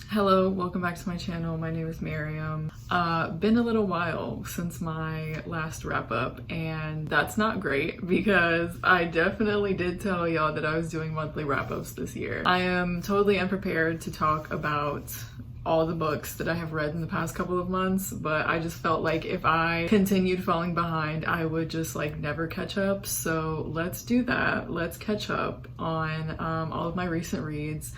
Hello, welcome back to my channel. My name is Miriam. Been a little while since my last wrap up, and that's not great because I definitely did tell y'all that I was doing monthly wrap ups this year. I am totally unprepared to talk about all the books that I have read in the past couple of months, but I just felt like if I continued falling behind, I would just like never catch up. So let's do that. Let's catch up on all of my recent reads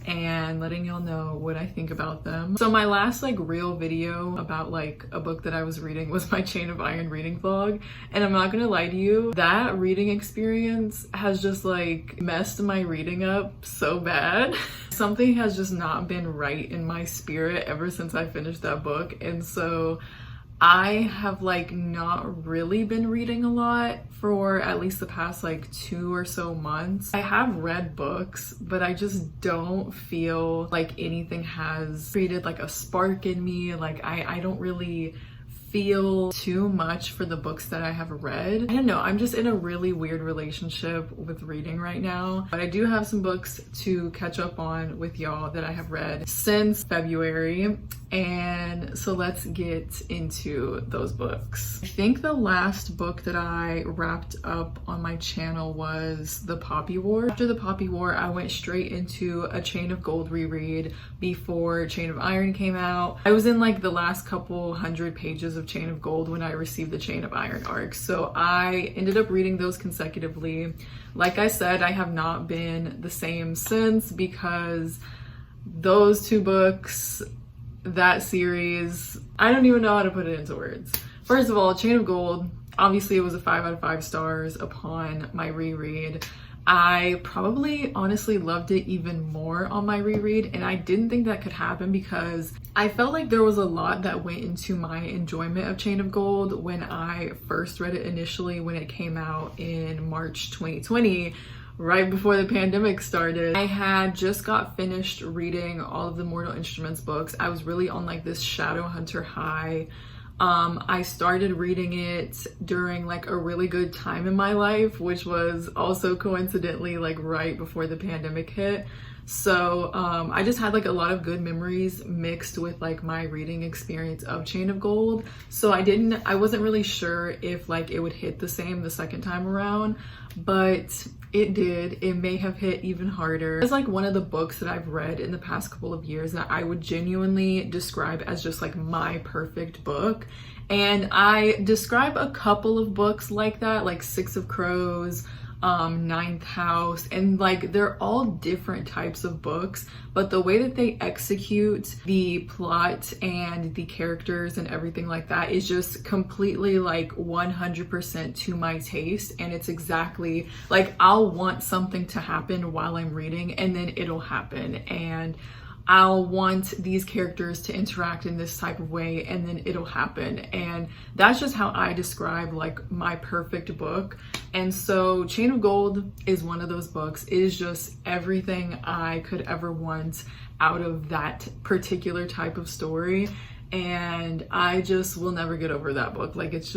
and letting y'all know what I think about them. So my last like real video about like a book that I was reading was my Chain of Iron reading vlog, and I'm not gonna lie to you, that reading experience has just like messed my reading up so bad. Something has just not been right in my spirit ever since I finished that book, and so I have like not really been reading a lot for at least the past like 2 or so months. I have read books, but I just don't feel like anything has created like a spark in me. Like I don't really feel too much for the books that I have read. I don't know, I'm just in a really weird relationship with reading right now, but I do have some books to catch up on with y'all that I have read since February, and so let's get into those books. I think the last book that I wrapped up on my channel was The Poppy War. After The Poppy War, I went straight into a Chain of Gold reread before Chain of Iron came out. I was in like the last couple hundred pages of Chain of Gold when I received the Chain of Iron arc, so I ended up reading those consecutively. Like I said, I have not been the same since because those two books, that series, I don't even know how to put it into words. First of all, Chain of Gold, obviously it was a 5 out of 5 stars upon my reread. I probably honestly loved it even more on my reread, and I didn't think that could happen because I felt like there was a lot that went into my enjoyment of Chain of Gold when I first read it initially when it came out in March 2020, right before the pandemic started. I had just got finished reading all of the Mortal Instruments books. I was really on like this Shadowhunter high. I started reading it during like a really good time in my life, which was also coincidentally like right before the pandemic hit. So I just had like a lot of good memories mixed with like my reading experience of Chain of Gold. So I wasn't really sure if like it would hit the same the second time around, but it did. It may have hit even harder. It's like one of the books that I've read in the past couple of years that I would genuinely describe as just like my perfect book. And I describe a couple of books like that, like Six of Crows, Ninth House, and like they're all different types of books, but the way that they execute the plot and the characters and everything like that is just completely like 100% to my taste. And it's exactly like I'll want something to happen while I'm reading, and then it'll happen, and I'll want these characters to interact in this type of way, and then it'll happen. And that's just how I describe like my perfect book. And so Chain of Gold is one of those books. It is just everything I could ever want out of that particular type of story. And I just will never get over that book. Like it's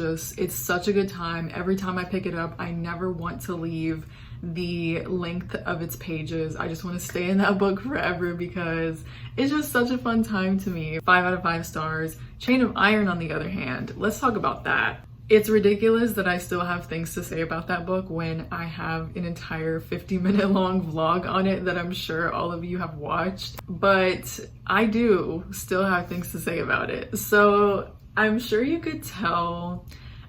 such a good time. Every time I pick it up, I never want to leave the length of its pages. I just want to stay in that book forever because it's just such a fun time to me. 5 out of 5 stars. Chain of Iron, on the other hand, let's talk about that. It's ridiculous that I still have things to say about that book when I have an entire 50-minute long vlog on it that I'm sure all of you have watched, but I do still have things to say about it. So I'm sure you could tell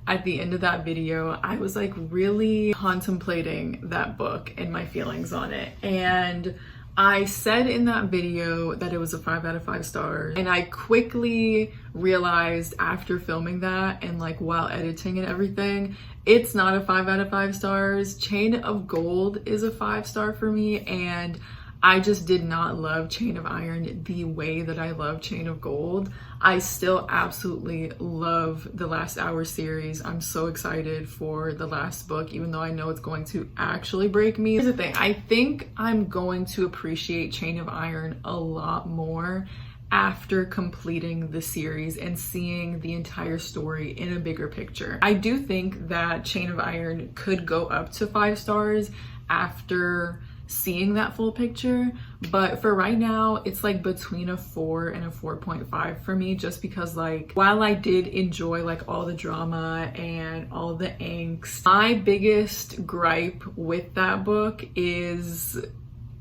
at the end of that video, I was like really contemplating that book and my feelings on it. And I said in that video that it was a 5 out of 5 stars. And I quickly realized after filming that and like while editing and everything, it's not a 5 out of 5 stars. Chain of Gold is a 5-star for me, and I just did not love Chain of Iron the way that I love Chain of Gold. I still absolutely love the Last Hour series. I'm so excited for the last book, even though I know it's going to actually break me. Here's the thing, I think I'm going to appreciate Chain of Iron a lot more after completing the series and seeing the entire story in a bigger picture. I do think that Chain of Iron could go up to 5 stars after seeing that full picture. But for right now, it's like between a 4 and a 4.5 for me, just because like while I did enjoy like all the drama and all the angst, my biggest gripe with that book is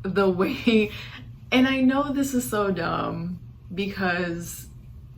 the way, and I know this is so dumb because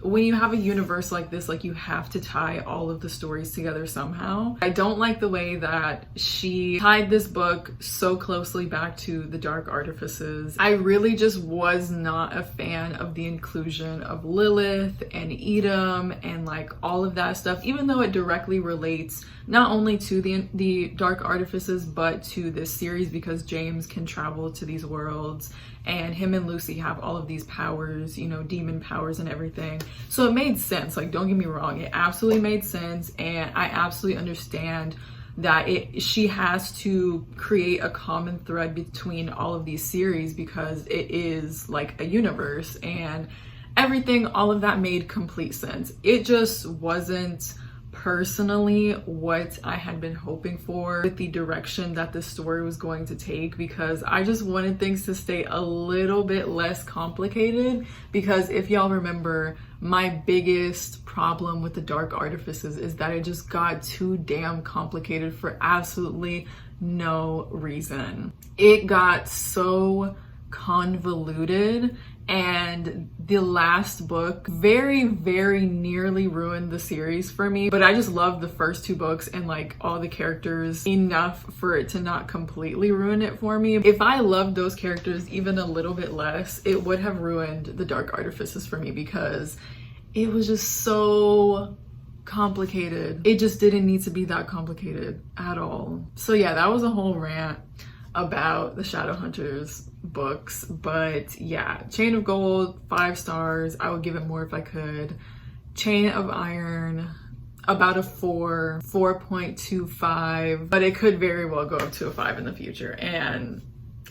when you have a universe like this, like you have to tie all of the stories together somehow. I don't like the way that she tied this book so closely back to the Dark Artifices. I really just was not a fan of the inclusion of Lilith and Edom and like all of that stuff, even though it directly relates not only to the Dark Artifices but to this series, because James can travel to these worlds and him and Lucy have all of these powers, you know, demon powers and everything. So it made sense, like don't get me wrong, it absolutely made sense, and I absolutely understand that she has to create a common thread between all of these series because it is like a universe and everything, all of that made complete sense. It just wasn't personally what I had been hoping for with the direction that the story was going to take, because I just wanted things to stay a little bit less complicated. Because if y'all remember, my biggest problem with the Dark Artifices is that it just got too damn complicated for absolutely no reason. It got so convoluted, and the last book very nearly ruined the series for me. But I just loved the first 2 books and like all the characters enough for it to not completely ruin it for me. If I loved those characters even a little bit less, it would have ruined the Dark Artifices for me, because it was just so complicated. It just didn't need to be that complicated at all. So yeah, that was a whole rant about the Shadowhunters books. But yeah, Chain of Gold, 5 stars. I would give it more if I could. Chain of Iron, about a 4, 4.25, but it could very well go up to a 5 in the future, and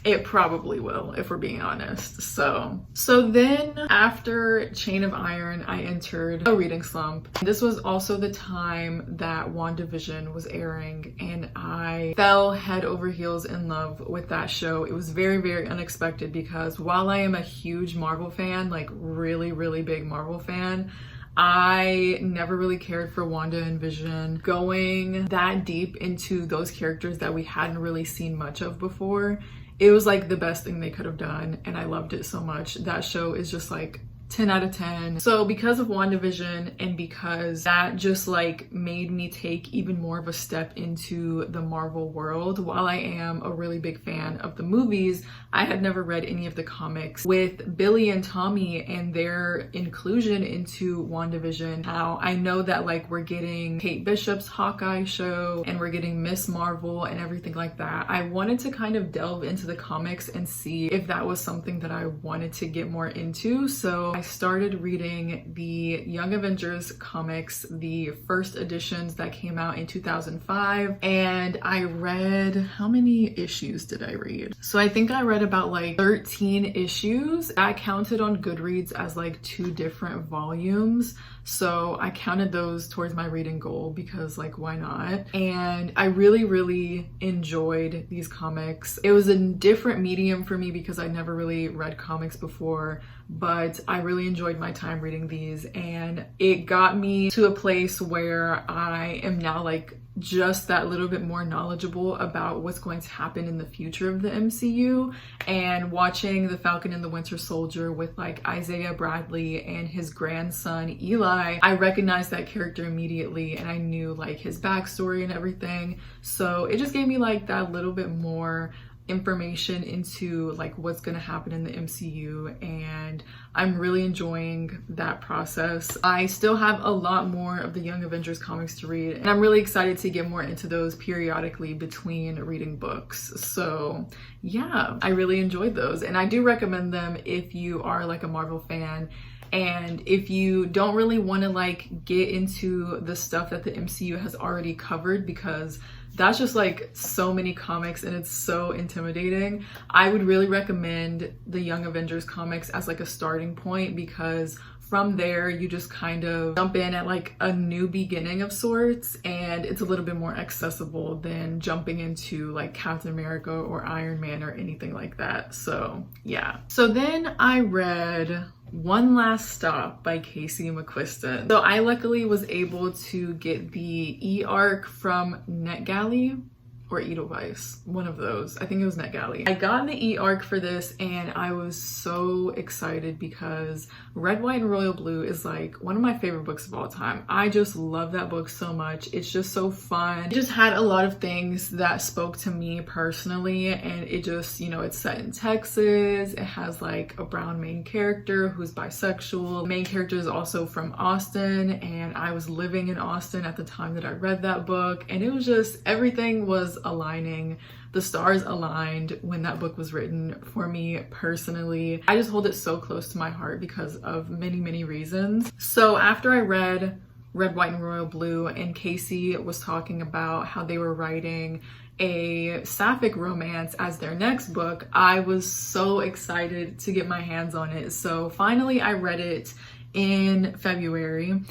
it probably will, if we're being honest. So then after Chain of Iron, I entered a reading slump. This was also the time that WandaVision was airing, and I fell head over heels in love with that show. It was very unexpected, because while I am a huge Marvel fan, like really big Marvel fan, I never really cared for Wanda and Vision. Going that deep into those characters that we hadn't really seen much of before, it was like the best thing they could have done, and I loved it so much. That show is just like 10 out of 10. So because of WandaVision, and because that just like made me take even more of a step into the Marvel world, while I am a really big fan of the movies, I had never read any of the comics. With Billy and Tommy and their inclusion into WandaVision, how I know that like we're getting Kate Bishop's Hawkeye show and we're getting Miss Marvel and everything like that, I wanted to kind of delve into the comics and see if that was something that I wanted to get more into. So I started reading the Young Avengers comics, the first editions that came out in 2005, and I read, how many issues did I read? So I think I read about like 13 issues. I counted on Goodreads as like 2 different volumes, so I counted those towards my reading goal, because like why not? And I really enjoyed these comics. It was a different medium for me because I never really read comics before, but I really enjoyed my time reading these, and it got me to a place where I am now like just that little bit more knowledgeable about what's going to happen in the future of the MCU. And watching The Falcon and the Winter Soldier with like Isaiah Bradley and his grandson Eli, I recognized that character immediately, and I knew like his backstory and everything. So it just gave me like that little bit more information into like what's going to happen in the MCU, and I'm really enjoying that process. I still have a lot more of the Young Avengers comics to read, and I'm really excited to get more into those periodically between reading books. So yeah, I really enjoyed those, and I do recommend them if you are like a Marvel fan. And if you don't really want to like get into the stuff that the MCU has already covered, because That's just like so many comics and it's so intimidating. I would really recommend the Young Avengers comics as like a starting point, because from there you just kind of jump in at like a new beginning of sorts, and it's a little bit more accessible than jumping into like Captain America or Iron Man or anything like that. So yeah. So then I read One Last Stop by Casey McQuiston. So I luckily was able to get the e-arc from NetGalley or Edelweiss, one of those. I think it was NetGalley. I got the e-arc for this and I was so excited because Red, White, and Royal Blue is like one of my favorite books of all time. I just love that book so much. It's just so fun. It just had a lot of things that spoke to me personally, and it just, you know, it's set in Texas. It has like a brown main character who's bisexual. The main character is also from Austin, and I was living in Austin at the time that I read that book, and it was just, everything was aligning. The stars aligned when that book was written for me personally. I just hold it so close to my heart because of many reasons. So after I read Red, White, and Royal Blue, and Casey was talking about how they were writing a sapphic romance as their next book, I was so excited to get my hands on it. So finally I read it in February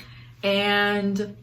and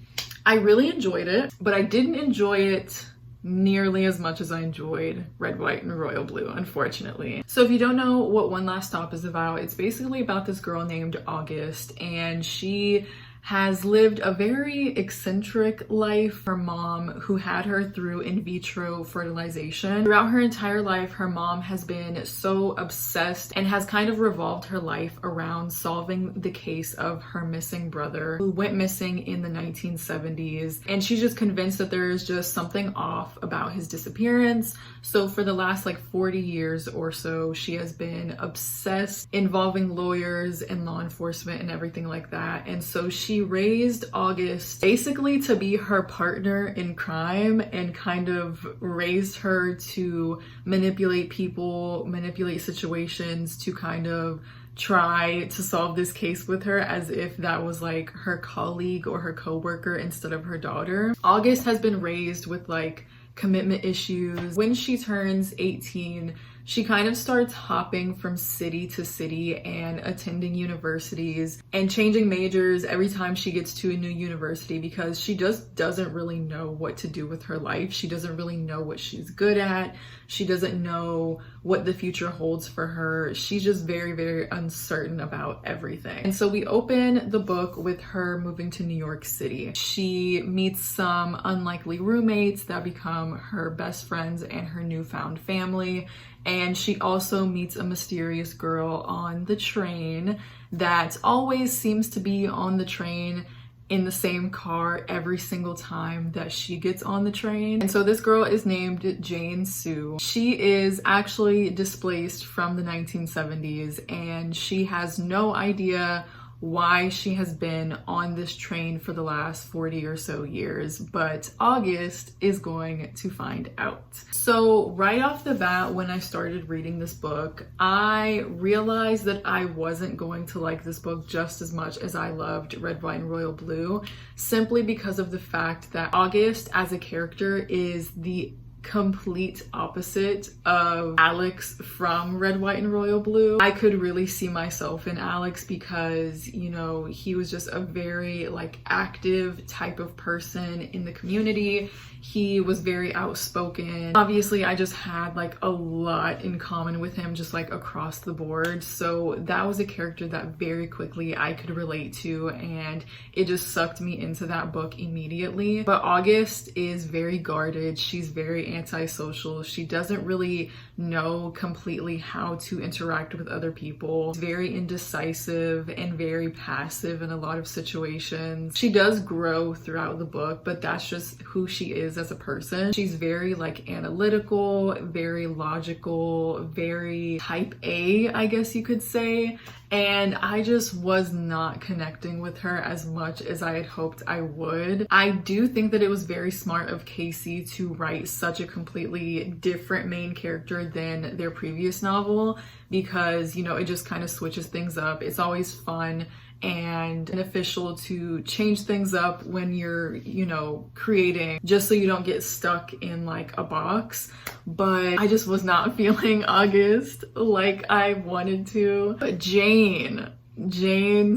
I really enjoyed it, but I didn't enjoy it nearly as much as I enjoyed Red, White, and Royal Blue, unfortunately. So if you don't know what One Last Stop is about, it's basically about this girl named August, and she has lived a very eccentric life. Her mom, who had her through in vitro fertilization, throughout her entire life, her mom has been so obsessed and has kind of revolved her life around solving the case of her missing brother who went missing in the 1970s. And she's just convinced that there is just something off about his disappearance. So for the last like 40 years or so, she has been obsessed involving lawyers and law enforcement and everything like that. And so she raised August basically to be her partner in crime, and kind of raised her to manipulate people, manipulate situations, to kind of try to solve this case with her as if that was like her colleague or her co-worker instead of her daughter. August has been raised with like commitment issues. When she turns 18, she kind of starts hopping from city to city and attending universities and changing majors every time she gets to a new university, because she just doesn't really know what to do with her life. She doesn't really know what she's good at. She doesn't know what the future holds for her. She's just very uncertain about everything. And so we open the book with her moving to New York City. She meets some unlikely roommates that become her best friends and her newfound family. And she also meets a mysterious girl on the train that always seems to be on the train in the same car every single time that she gets on the train. And so this girl is named Jane Sue. She is actually displaced from the 1970s, and she has no idea why she has been on this train for the last 40 or so years, but August is going to find out. So right off the bat, when I started reading this book, I realized that I wasn't going to like this book just as much as I loved Red, White, and Royal Blue, simply because of the fact that August as a character is the complete opposite of Alex from Red, White, and Royal Blue. I could really see myself in Alex because, you know, he was just a very like active type of person in the community. He was very outspoken. Obviously, I just had like a lot in common with him, just like across the board. So that was a character that very quickly I could relate to, and it just sucked me into that book immediately. But August is very guarded. She's very antisocial. She doesn't really know completely how to interact with other people. She's very indecisive and very passive in a lot of situations. She does grow throughout the book, but that's just who she is as a person. She's very like analytical, very logical, very type A, I guess you could say. And I just was not connecting with her as much as I had hoped I would. I do think that it was very smart of Casey to write such a completely different main character than their previous novel, because, you know, it just kind of switches things up. It's always fun and beneficial to change things up when you're, you know, creating, just so you don't get stuck in like a box. But I just was not feeling August like I wanted to. But Jane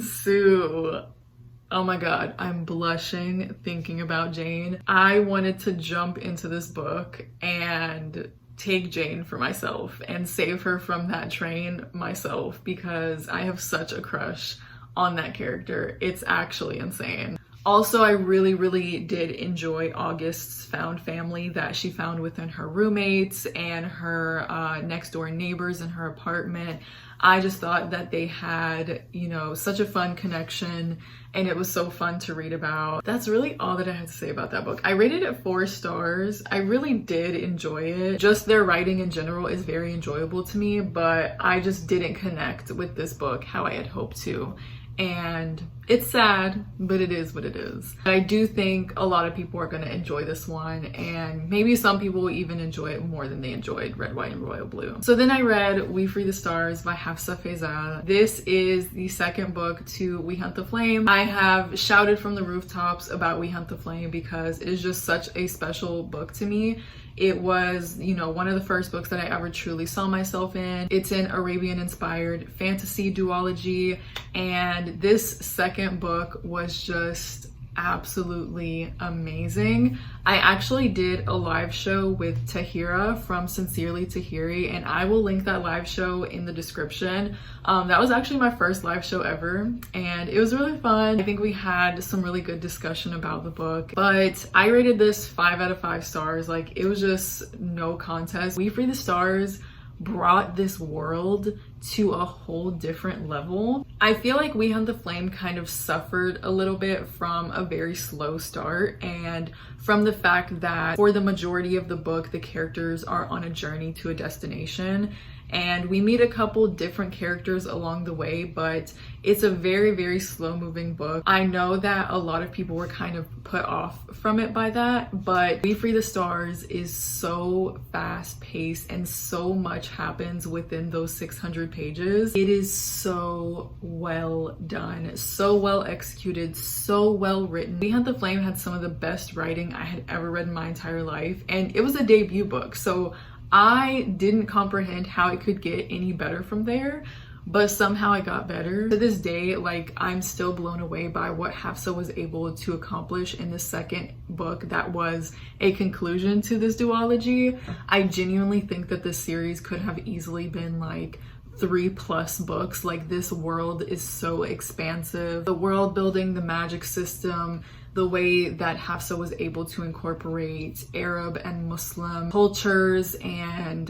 Sue, oh my god, I'm blushing thinking about Jane. I wanted to jump into this book and take Jane for myself and save her from that train myself, because I have such a crush on that character. It's actually insane. Also, I really did enjoy August's found family that she found within her roommates and her next door neighbors in her apartment. I just thought that they had, you know, such a fun connection, and it was so fun to read about. That's really all that I had to say about that book. I rated it 4 stars. I really did enjoy it. Just their writing in general is very enjoyable to me, but I just didn't connect with this book how I had hoped to. And it's sad, but it is what it is. I do think a lot of people are going to enjoy this one, and maybe some people will even enjoy it more than they enjoyed Red, White, and Royal Blue. So then I read We Free the Stars by Hafsa Faizah. This is the second book to We Hunt the Flame. I have shouted from the rooftops about We Hunt the Flame because it is just such a special book to me. It was, you know, one of the first books that I ever truly saw myself in. It's an Arabian-inspired fantasy duology, and this second book was just absolutely amazing. I actually did a live show with Tahira from Sincerely Tahiri, and I will link that live show in the description. That was actually my first live show ever, and it was really fun. I think we had some really good discussion about the book, but I rated this 5 out of 5 stars. Like, it was just no contest. We Free the Stars brought this world to a whole different level. I feel like We Hunt the Flame kind of suffered a little bit from a very slow start, and from the fact that for the majority of the book, the characters are on a journey to a destination, and we meet a couple different characters along the way, but it's a very slow moving book. I know that a lot of people were kind of put off from it by that, but We Free the Stars is so fast paced and so much happens within those 600 pages. It is so well done, so well executed, so well written. We Hunt the Flame had some of the best writing I had ever read in my entire life, and it was a debut book, so I didn't comprehend how it could get any better from there, but somehow it got better. To this day, like, I'm still blown away by what Hafsa was able to accomplish in the second book that was a conclusion to this duology. I genuinely think that this series could have easily been like 3+ books. Like, this world is so expansive. The world building, the magic system, the way that Hafsa was able to incorporate Arab and Muslim cultures and,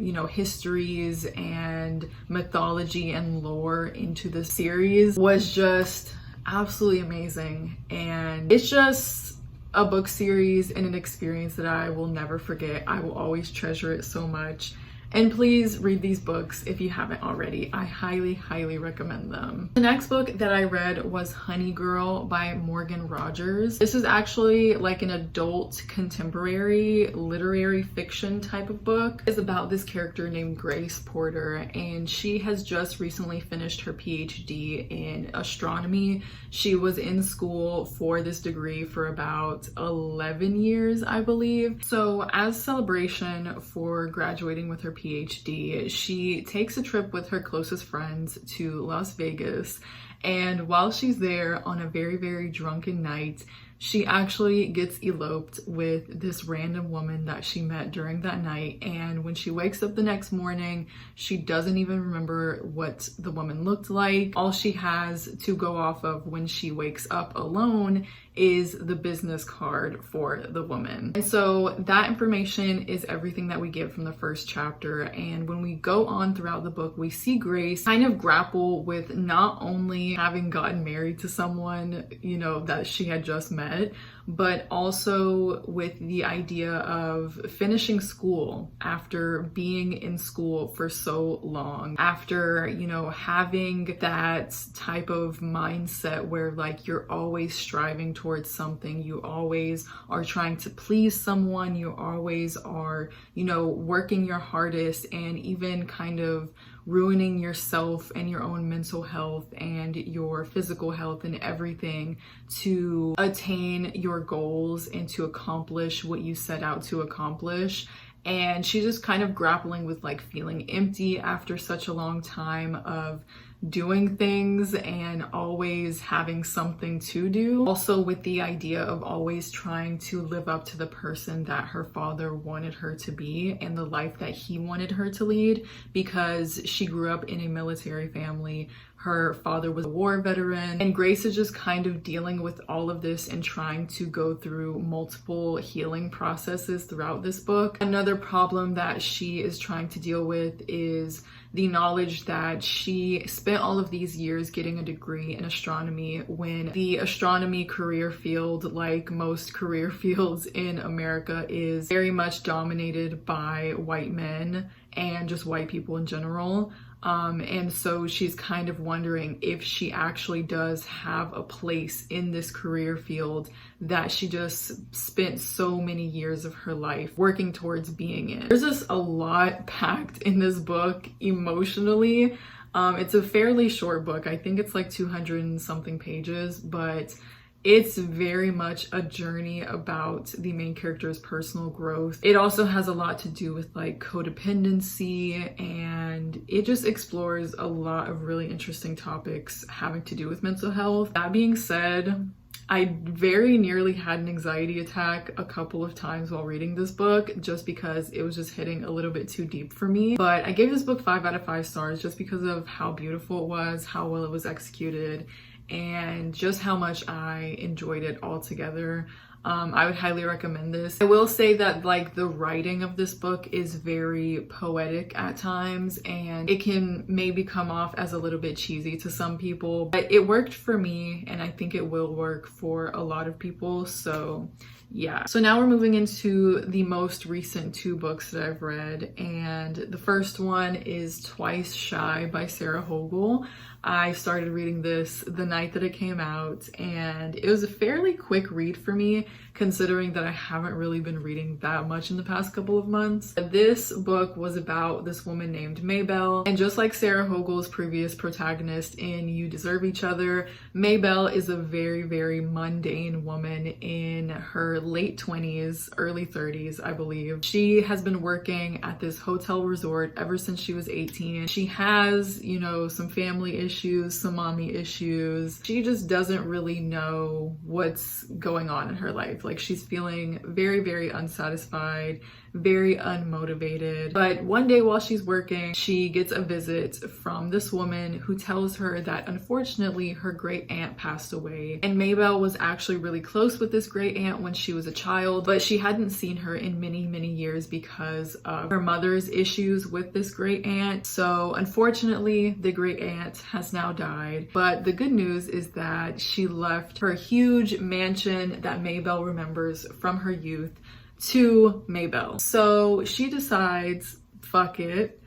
you know, histories and mythology and lore into the series was just absolutely amazing. And it's just a book series and an experience that I will never forget. I will always treasure it so much. And please read these books if you haven't already. I highly recommend them. The next book that I read was Honey Girl by Morgan Rogers. This is actually like an adult contemporary literary fiction type of book. It's about this character named Grace Porter, and she has just recently finished her PhD in astronomy. She was in school for this degree for about 11 years, I believe. So as celebration for graduating with her PhD, she takes a trip with her closest friends to Las Vegas, and while she's there on a very drunken night, she actually gets eloped with this random woman that she met during that night. And when she wakes up the next morning, she doesn't even remember what the woman looked like. All she has to go off of when she wakes up alone is the business card for the woman. And so that information is everything that we get from the first chapter. And when we go on throughout the book, we see Grace kind of grapple with not only having gotten married to someone, you know, that she had just met, but also with the idea of finishing school after being in school for so long, after, you know, having that type of mindset where like you're always striving towards something, you always are trying to please someone, you always are, you know, working your hardest and even kind of ruining yourself and your own mental health and your physical health and everything to attain your goals and to accomplish what you set out to accomplish. And she's just kind of grappling with like feeling empty after such a long time of doing things and always having something to do. Also with the idea of always trying to live up to the person that her father wanted her to be and the life that he wanted her to lead, because she grew up in a military family. Her father was a war veteran, and Grace is just kind of dealing with all of this and trying to go through multiple healing processes throughout this book. Another problem that she is trying to deal with is the knowledge that she spent all of these years getting a degree in astronomy when the astronomy career field, like most career fields in America, is very much dominated by white men and just white people in general. And so she's kind of wondering if she actually does have a place in this career field that she just spent so many years of her life working towards being in. There's just a lot packed in this book emotionally. It's a fairly short book. I think it's like 200 and something pages, but it's very much a journey about the main character's personal growth. It also has a lot to do with like codependency, and it just explores a lot of really interesting topics having to do with mental health. That being said, I very nearly had an anxiety attack a couple of times while reading this book just because it was just hitting a little bit too deep for me. But I gave this book 5 out of 5 stars just because of how beautiful it was, how well it was executed, and just how much I enjoyed it altogether. I would highly recommend this. I will say that like the writing of this book is very poetic at times, and it can maybe come off as a little bit cheesy to some people, but it worked for me and I think it will work for a lot of people. So yeah. So now we're moving into the most recent 2 books that I've read, and the first one is Twice Shy by Sarah Hogle. I started reading this the night that it came out, and it was a fairly quick read for me considering that I haven't really been reading that much in the past couple of months. This book was about this woman named Maybelle, and just like Sarah Hogle's previous protagonist in You Deserve Each Other, Maybelle is a very, very mundane woman in her late 20s, early 30s, I believe. She has been working at this hotel resort ever since she was 18. She has, you know, some family issues, some mommy issues. She just doesn't really know what's going on in her life. Like, she's feeling very, very unsatisfied, very unmotivated. But one day while she's working, she gets a visit from this woman who tells her that unfortunately her great aunt passed away. And Maybelle was actually really close with this great aunt when she was a child, but she hadn't seen her in many, many years because of her mother's issues with this great aunt. So unfortunately, the great aunt has now died. But the good news is that she left her huge mansion that Maybelle remembers from her youth to Maybelle. So she decides, fuck it,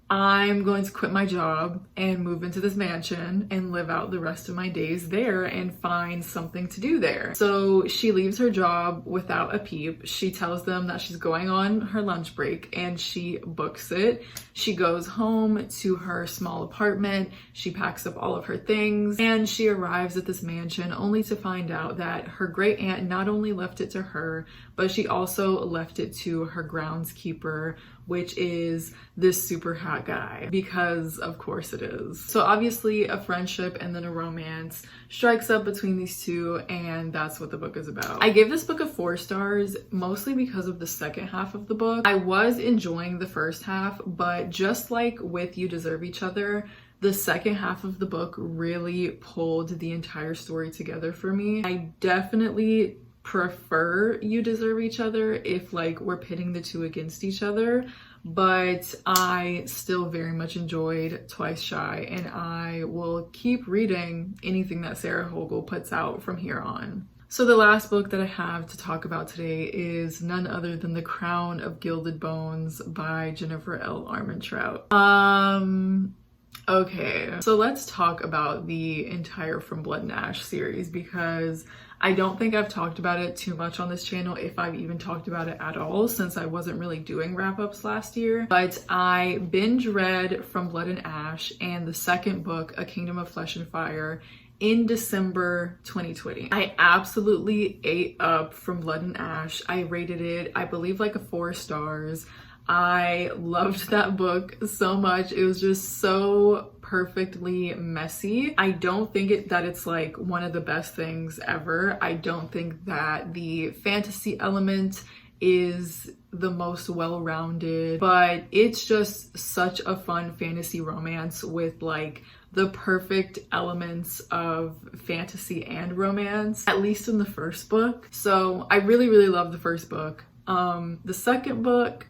I'm going to quit my job and move into this mansion and live out the rest of my days there and find something to do there. So she leaves her job without a peep. She tells them that she's going on her lunch break and she books it. She goes home to her small apartment. She packs up all of her things and she arrives at this mansion only to find out that her great aunt not only left it to her, but she also left it to her groundskeeper, which is this super hot guy, because of course it is. So obviously a friendship and then a romance strikes up between these two, and that's what the book is about. I gave this book a 4 stars, mostly because of the second half of the book. I was enjoying the first half, but just like with You Deserve Each Other, the second half of the book really pulled the entire story together for me. I definitely prefer You Deserve Each Other if like we're pitting the two against each other, but I still very much enjoyed Twice Shy, and I will keep reading anything that Sarah Hogle puts out from here on. So the last book that I have to talk about today is none other than The Crown of Gilded Bones by Jennifer L. Armentrout. Okay, so let's talk about the entire From Blood and Ash series, because I don't think I've talked about it too much on this channel, if I've even talked about it at all, since I wasn't really doing wrap-ups last year. But I binge read From Blood and Ash and the second book, A Kingdom of Flesh and Fire, in December 2020. I absolutely ate up From Blood and Ash. I rated it, I believe, like a 4 stars. I loved that book so much. It was just so perfectly messy. I don't think that it's like one of the best things ever. I don't think that the fantasy element is the most well-rounded, but it's just such a fun fantasy romance with like the perfect elements of fantasy and romance, at least in the first book. So I really, really love the first book. The second book,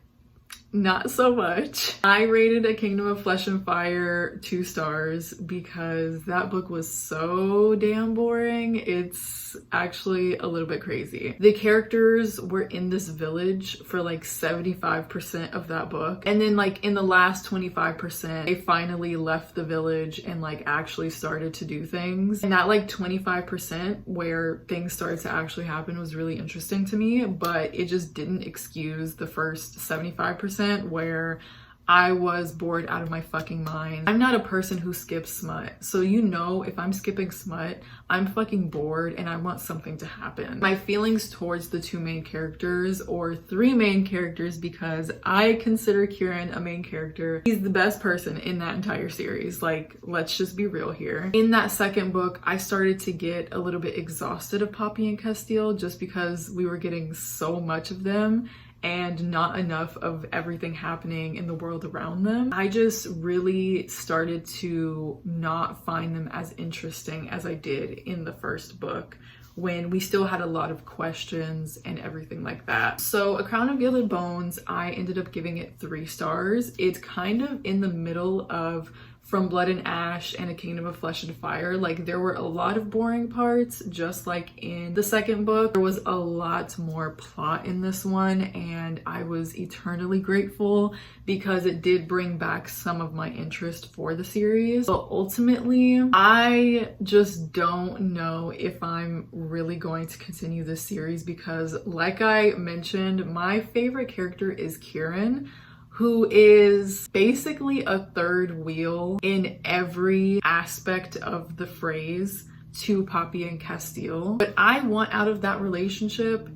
not so much. I rated A Kingdom of Flesh and Fire 2 stars because that book was so damn boring. It's actually a little bit crazy. The characters were in this village for like 75% of that book. And then like in the last 25%, they finally left the village and like actually started to do things. And that like 25% where things started to actually happen was really interesting to me, but it just didn't excuse the first 75% where I was bored out of my fucking mind. I'm not a person who skips smut, so you know if I'm skipping smut, I'm fucking bored and I want something to happen. My feelings towards the 2 main characters, or 3 main characters, because I consider Kieran a main character. He's the best person in that entire series. Like, let's just be real here. In that second book, I started to get a little bit exhausted of Poppy and Castile just because we were getting so much of them and not enough of everything happening in the world around them. I just really started to not find them as interesting as I did in the first book, when we still had a lot of questions and everything like that. So A Crown of Gilded Bones, I ended up giving it 3 stars. It's kind of in the middle of From Blood and Ash and A Kingdom of Flesh and Fire. Like, there were a lot of boring parts, just like in the second book. There was a lot more plot in this one, and I was eternally grateful because it did bring back some of my interest for the series. But ultimately, I just don't know if I'm really going to continue this series because, like I mentioned, my favorite character is Kieran, who is basically a third wheel in every aspect of the phrase to Poppy and Castile. What I want out of that relationship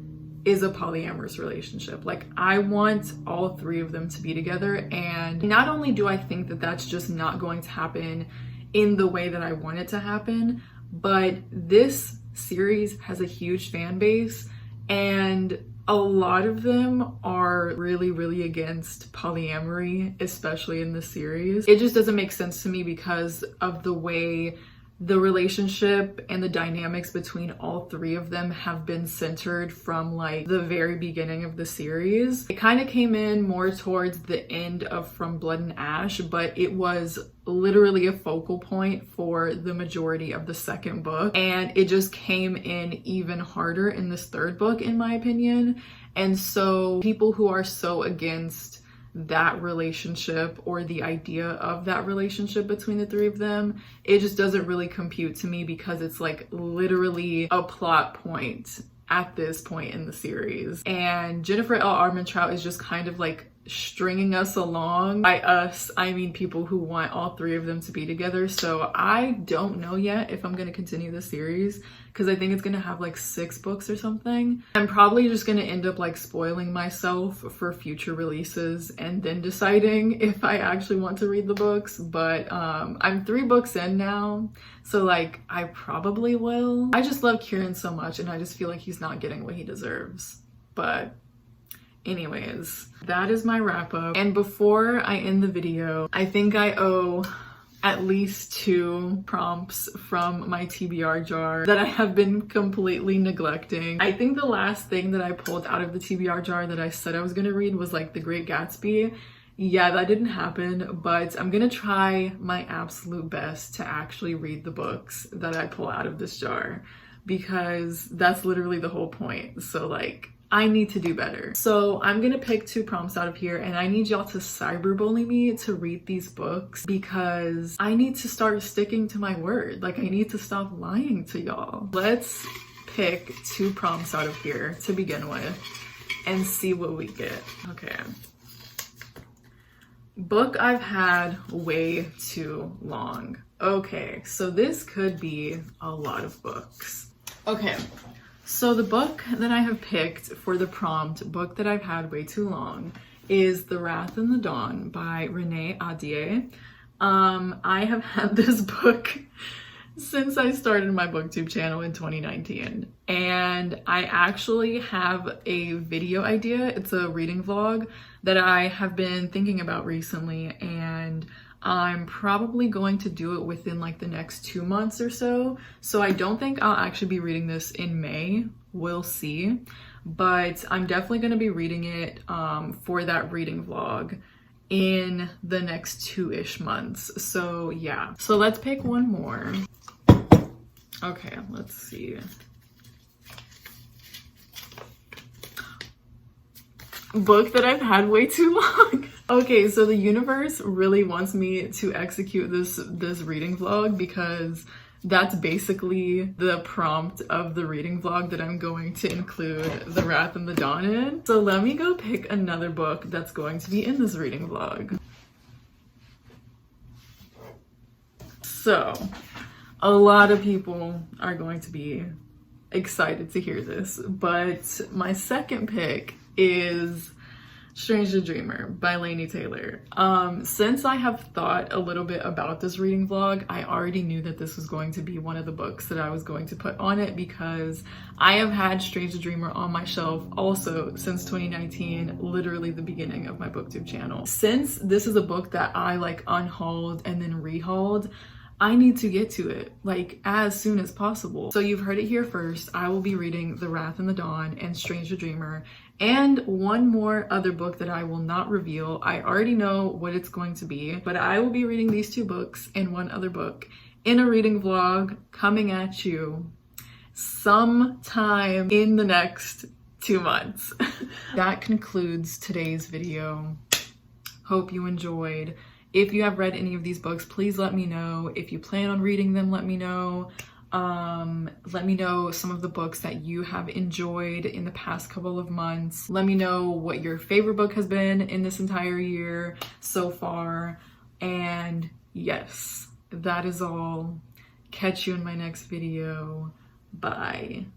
is a polyamorous relationship. Like, I want all 3 of them to be together, and not only do I think that that's just not going to happen in the way that I want it to happen, but this series has a huge fan base, and a lot of them are really, really against polyamory, especially in the series. It just doesn't make sense to me because of the way the relationship and the dynamics between all 3 of them have been centered from like the very beginning of the series. It kind of came in more towards the end of From Blood and Ash, but it was literally a focal point for the majority of the second book, and it just came in even harder in this third book, in my opinion. And so people who are so against that relationship, or the idea of that relationship between the 3 of them, it just doesn't really compute to me because it's like literally a plot point at this point in the series. And Jennifer L. Armentrout is just kind of like stringing us along. By us, I mean people who want all 3 of them to be together. So I don't know yet if I'm going to continue the series because I think it's going to have like 6 books or something. I'm probably just going to end up like spoiling myself for future releases and then deciding if I actually want to read the books. But I'm 3 books in now, so like I probably will. I just love Kieran so much, and I just feel like he's not getting what he deserves. But anyways, that is my wrap up. And before I end the video, I think I owe at least 2 prompts from my TBR jar that I have been completely neglecting. I think the last thing that I pulled out of the TBR jar that I said I was gonna read was like The Great Gatsby. Yeah, that didn't happen, but I'm gonna try my absolute best to actually read the books that I pull out of this jar, because that's literally the whole point. So like, I need to do better. So I'm gonna pick 2 prompts out of here, and I need y'all to cyberbully me to read these books because I need to start sticking to my word. Like, I need to stop lying to y'all. Let's pick 2 prompts out of here to begin with and see what we get. Okay. Book I've had way too long. Okay, so this could be a lot of books. Okay, so the book that I have picked for the prompt, book that I've had way too long, is The Wrath and the Dawn by Renee Ahdieh. I have had this book since I started my booktube channel in 2019, and I actually have a video idea. It's a reading vlog that I have been thinking about recently, and I'm probably going to do it within like the next 2 months or so. So I don't think I'll actually be reading this in May. We'll see. But I'm definitely going to be reading it for that reading vlog in the next 2-ish months. So yeah. So let's pick one more. Okay, let's see. Book that I've had way too long. Okay, so the universe really wants me to execute this reading vlog because that's basically the prompt of the reading vlog that I'm going to include The Wrath and the Dawn in. So let me go pick another book that's going to be in this reading vlog. So a lot of people are going to be excited to hear this, but my second pick is Strange the Dreamer by Laini Taylor. Since I have thought a little bit about this reading vlog, I already knew that this was going to be one of the books that I was going to put on it because I have had Strange the Dreamer on my shelf also since 2019, literally the beginning of my booktube channel. Since this is a book that I like unhauled and then rehauled, I need to get to it like as soon as possible. So you've heard it here first. I will be reading The Wrath and the Dawn and Strange the Dreamer, and one more other book that I will not reveal. I already know what it's going to be, but I will be reading these 2 books and one other book in a reading vlog coming at you sometime in the next 2 months. That concludes today's video. Hope you enjoyed. If you have read any of these books, please let me know. If you plan on reading them, let me know. Let me know some of the books that you have enjoyed in the past couple of months. Let me know what your favorite book has been in this entire year so far. And yes, that is all. Catch you in my next video. Bye.